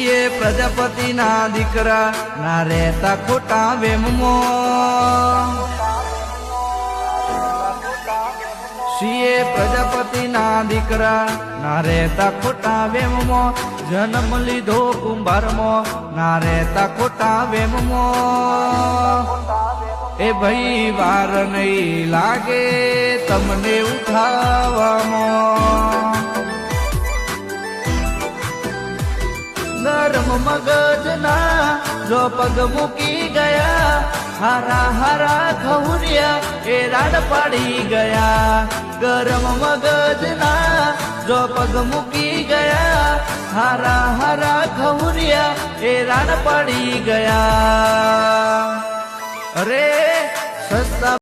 છીએ પ્રજાપતિના દીકરા ના રહેતા ખોટા વેમમાં છીએ પ્રજાપતિના દીકરા ના રહેતા ખોટા વેમમાં જન્મ લીધો કુંભારમાં ના રહેતા ખોટા વેમમાં એ ભાઈ વાર નહીં લાગે તમને ઉઠાવવામાં ગરમ મગજના જો પગ મૂકી ગયા હારા હારા ખવરિયા એ રાડ પાડી ગયા ગરમ મગજના જો પગ મૂકી ગયા હારા હારા ખવરિયા એ રાડ પાડી ગયા અરે સસ્તા